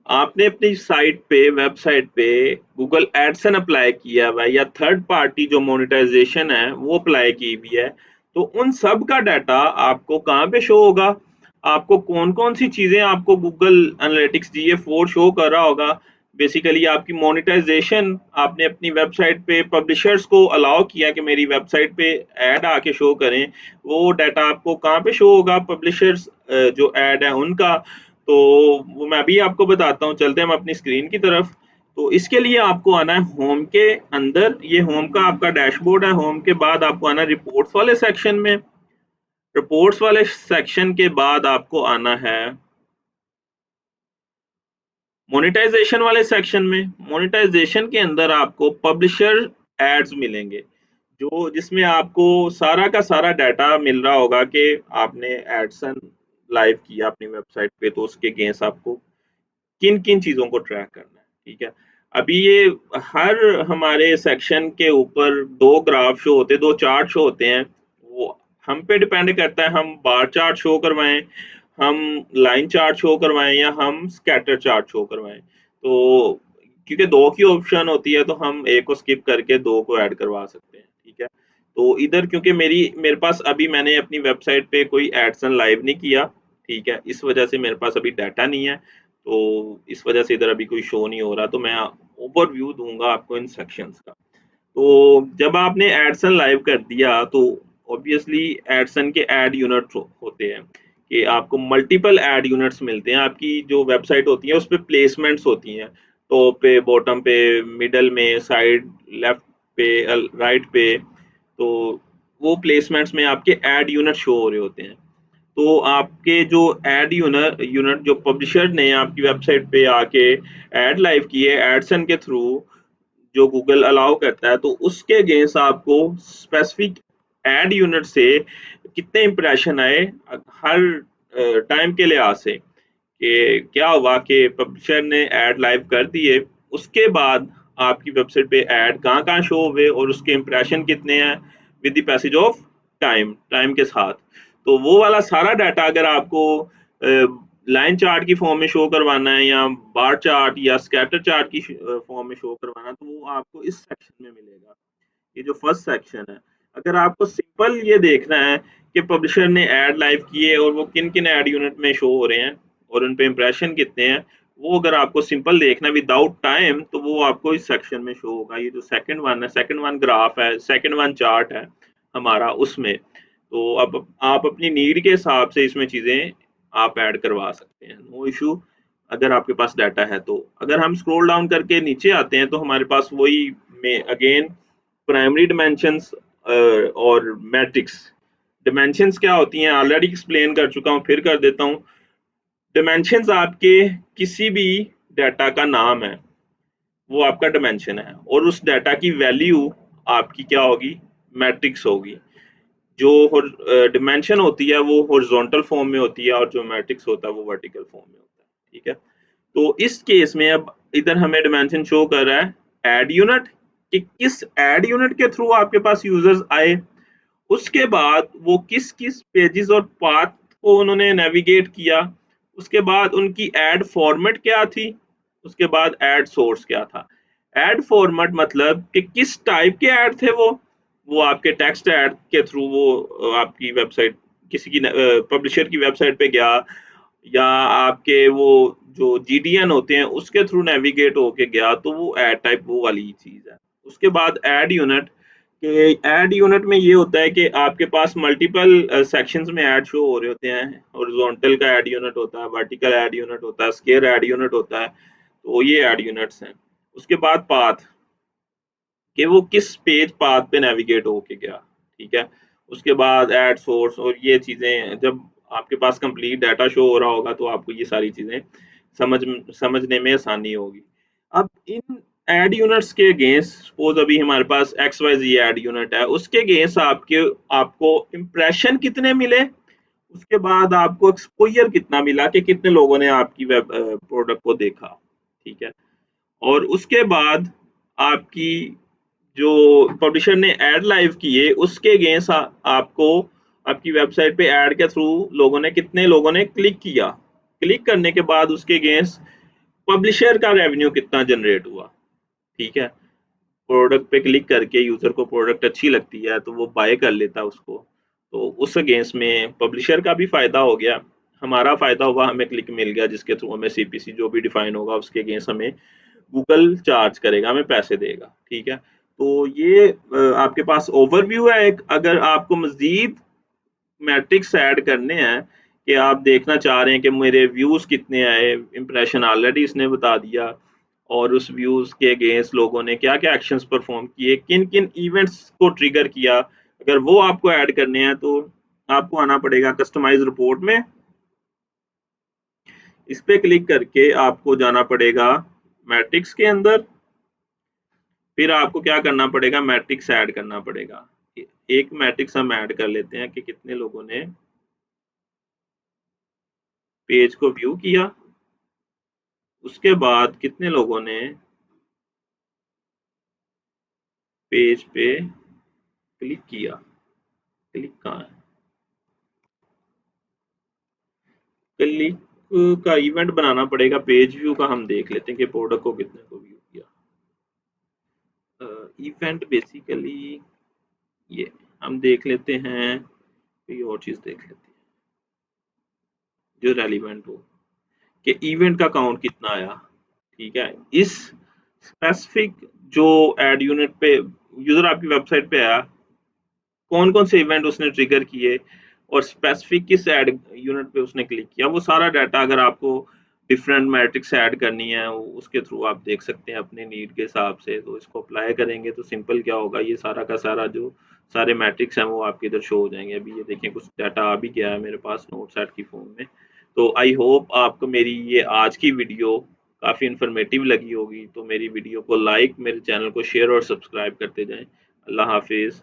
आपने अपनी साइट पे वेबसाइट पे गूगल एडसन अप्लाई किया हुआ है या थर्ड पार्टी जो मोनेटाइजेशन है वो अप्लाई की हुई है, तो उन सब का डाटा आपको कहाँ पे शो होगा? आपको कौन कौन सी चीजें आपको गूगल एनालिटिक्स GA4 शो कर रहा होगा? बेसिकली आपकी मोनेटाइजेशन, आपने अपनी वेबसाइट पे पब्लिशर्स को अलाउ किया कि मेरी वेबसाइट पे ऐड आके शो करें, वो डाटा आपको कहाँ पे शो होगा? पब्लिशर्स जो ऐड है उनका। तो वो मैं भी आपको बताता हूँ, चलते हैं हम अपनी स्क्रीन की तरफ। तो इसके लिए आपको आना है होम के अंदर, ये होम का आपका डैशबोर्ड है। होम के बाद आपको आना है रिपोर्ट्स वाले सेक्शन में। रिपोर्ट्स वाले सेक्शन के बाद आपको आना है मोनेटाइजेशन वाले सेक्शन में। मोनेटाइजेशन के अंदर आपको पब्लिशर एड्स मिलेंगे, जो जिसमें आपको सारा का सारा डाटा मिल रहा होगा कि आपने एडसन लाइव किया अपनी वेबसाइट पे, तो उसके अगेंस्ट आपको किन किन चीजों को ट्रैक करना है। ठीक है, अभी ये हर हमारे सेक्शन के ऊपर दो ग्राफ शो होते हैं, दो चार्ट शो होते हैं। वो हम पे डिपेंड करता है, हम बार चार्ट शो करवाएं, हम लाइन चार्ट शो करवाएं, या हम स्कैटर चार्ट शो करवाएं। तो क्योंकि दो की ऑप्शन होती है, तो हम एक को स्किप करके दो को ऐड करवा सकते हैं। ठीक है, तो इधर क्योंकि मेरे पास अभी मैंने अपनी वेबसाइट पे कोई एडसन लाइव नहीं किया, ठीक है, इस वजह से मेरे पास अभी डाटा नहीं है, तो इस वजह से इधर अभी कोई शो नहीं हो रहा। तो मैं ओवरव्यू दूंगा आपको इन सेक्शंस का। तो जब आपने एडसन लाइव कर दिया, तो ऑब्वियसली एडसन के ऐड यूनिट होते हैं कि आपको मल्टीपल ऐड यूनिट्स मिलते हैं। आपकी जो वेबसाइट होती है उस पर प्लेसमेंट्स होती हैं, टॉप पे, बॉटम पे, मिडल में, साइड, लेफ्ट पे, राइट पे। तो वो प्लेसमेंट्स में आपके ऐड यूनिट शो हो रहे होते हैं। तो आपके जो ऐड यूनिट यूनिट जो पब्लिशर ने आपकी वेबसाइट पे आके ऐड लाइव किए एडसन के थ्रू, जो गूगल अलाउ करता है, तो उसके अगेंस्ट आपको स्पेसिफिक ऐड यूनिट से कितने इंप्रेशन आए हर टाइम के लिहाज से, कि क्या हुआ कि पब्लिशर ने ऐड लाइव कर दिए, उसके बाद आपकी वेबसाइट पे ऐड कहाँ कहाँ शो हुए और उसके इंप्रेशन कितने हैं with the passage of time के साथ। तो वो वाला सारा डाटा अगर आपको लाइन चार्ट की फॉर्म में शो करवाना है, या बार चार्ट या स्कैटर चार्ट की फॉर्म में शो करवाना है, तो वो आपको इस सेक्शन में मिलेगा। ये जो फर्स्ट सेक्शन है। अगर आपको सिंपल ये देखना है कि पब्लिशर ने ऐड लाइव किए और वो किन किन ऐड यूनिट में शो हो रहे हैं और उन पे इंप्रेशन कितने हैं, वो अगर आपको सिंपल देखना विदाउट टाइम, तो वो आपको इस सेक्शन में शो होगा। ये जो सेकंड वन है, सेकंड वन ग्राफ है, सेकंड वन चार्ट है हमारा, उसमें। तो अब आप अपनी नीड के हिसाब से इसमें चीजें आप ऐड करवा सकते हैं, नो इशू, अगर आपके पास डाटा है तो। अगर हम स्क्रॉल डाउन करके नीचे आते हैं, तो हमारे पास वही में अगेन प्राइमरी डिमेंशंस और मैट्रिक्स। डिमेंशंस क्या होती हैं ऑलरेडी एक्सप्लेन कर चुका हूँ, फिर कर देता हूँ। डिमेंशंस आपके किसी भी डाटा का नाम है, वो आपका डिमेंशन है, और उस डाटा की वैल्यू आपकी क्या होगी? मैट्रिक्स होगी। जो डिमेंशन होती है वो हॉरिजॉन्टल फॉर्म में होती है, और जो मैट्रिक्स होता है वो वर्टिकल फॉर्म में होता है। ठीक है, तो इस केस में अब इधर हमें डिमेंशन शो कर रहा है ऐड यूनिट, कि किस ऐड यूनिट के थ्रू आपके पास यूजर्स आए, उसके बाद वो किस किस पेजेस और पाथ को उन्होंने नेविगेट किया, उसके बाद उनकी ऐड फॉर्मेट क्या थी, उसके बाद ऐड सोर्स क्या था। ऐड फॉर्मेट मतलब कि किस टाइप के ऐड थे वो आपके टेक्स्ट ऐड के थ्रू वो आपकी वेबसाइट, किसी की पब्लिशर की वेबसाइट पे गया, या आपके वो जो जीडीएन होते हैं उसके थ्रू नेविगेट होके गया, तो वो ऐड टाइप वो वाली चीज है। उसके बाद ऐड यूनिट, कि ऐड यूनिट में ये होता है कि आपके पास मल्टीपल सेक्शंस में ऐड शो हो रहे होते हैं। हॉरिजॉन्टल का ऐड यूनिट होता है, वर्टिकल ऐड यूनिट होता है, स्क्वायर ऐड यूनिट होता है। तो ये ऐड यूनिट्स हैं। उसके बाद पाथ, कि वो किस पेज पाथ पे नेविगेट होके गया। ठीक है, उसके बाद ऐड सोर्स, और ये चीजें जब आपके पास कंप्लीट डाटा शो हो रहा होगा, तो आपको ये सारी चीजें समझ समझने में आसानी होगी। अब इन ऐड यूनिट्स के अगेंस्ट, सपोज अभी हमारे पास XYZ ऐड यूनिट है, उसके अगेंस्ट आपको इंप्रेशन कितने मिले, उसके बाद आपको एक्सपोजर कितना मिला, कि कितने लोगों ने आपकी वेब प्रोडक्ट को देखा। ठीक है, और उसके बाद आपकी जो पब्लिशर ने ऐड लाइव किए, उसके अगेंस्ट आपको आपकी वेबसाइट पे ऐड के थ्रू कितने लोगों ने क्लिक किया। क्लिक करने के बाद उसके अगेंस्ट पब्लिशर का रेवेन्यू कितना जनरेट हुआ, ठीक है। प्रोडक्ट पे क्लिक करके यूजर को प्रोडक्ट अच्छी लगती है तो वो बाय कर लेता है उसको, तो उस अगेंस्ट में पब्लिशर का भी फायदा हो गया, हमारा फायदा हुआ, हमें क्लिक मिल गया जिसके थ्रू हमें सीपीसी जो भी डिफाइन होगा उसके अगेंस्ट हमें गूगल चार्ज करेगा, हमें पैसे देगा, ठीक है। तो ये आपके पास ओवरव्यू है एक। अगर आपको मजीद मैट्रिक्स ऐड करने हैं कि आप देखना चाह रहे हैं कि मेरे व्यूज कितने आए, इंप्रेशन ऑलरेडी इसने बता दिया, और उस व्यूज के अगेंस्ट लोगों ने क्या क्या एक्शंस परफॉर्म किए, किन किन इवेंट्स को ट्रिगर किया, अगर वो आपको ऐड करने हैं तो आपको आना पड़ेगा कस्टमाइज रिपोर्ट में। इस पे क्लिक करके आपको जाना पड़ेगा मैट्रिक्स के अंदर, फिर आपको क्या करना पड़ेगा, मैट्रिक्स ऐड करना पड़ेगा। एक मैट्रिक्स हम ऐड कर लेते हैं कि कितने लोगों ने पेज को व्यू किया, उसके बाद कितने लोगों ने पेज पे क्लिक किया, क्लिक कहाँ है, क्लिक का इवेंट बनाना पड़ेगा। पेज व्यू का हम देख लेते हैं कि प्रोडक्ट को कितने को व्यू किया। इवेंट बेसिकली ये हम देख लेते हैं, कोई और चीज देख लेते हैं जो रेलिवेंट हो कि इवेंट का काउंट कितना आया, ठीक है। इस स्पेसिफिक जो एड यूनिट पे यूजर आपकी वेबसाइट पे आया, कौन कौन से इवेंट उसने ट्रिगर किए और स्पेसिफिक किस ऐड यूनिट पे उसने क्लिक किया, वो सारा डाटा अगर आपको डिफरेंट मैट्रिक्स ऐड करनी है उसके थ्रू आप देख सकते हैं अपने नीड के हिसाब से। तो इसको अप्लाई करेंगे तो सिंपल क्या होगा, ये सारा का सारा जो सारे मैट्रिक्स हैं वो आपके इधर शो हो जाएंगे। अभी ये देखें कुछ डाटा आ भी गया है मेरे पास नोटसैट की फॉर्म में। तो आई होप आपको मेरी ये आज की वीडियो काफ़ी इन्फॉर्मेटिव लगी होगी। तो मेरी वीडियो को लाइक, मेरे चैनल को शेयर और सब्सक्राइब करते जाएं। अल्लाह हाफिज़।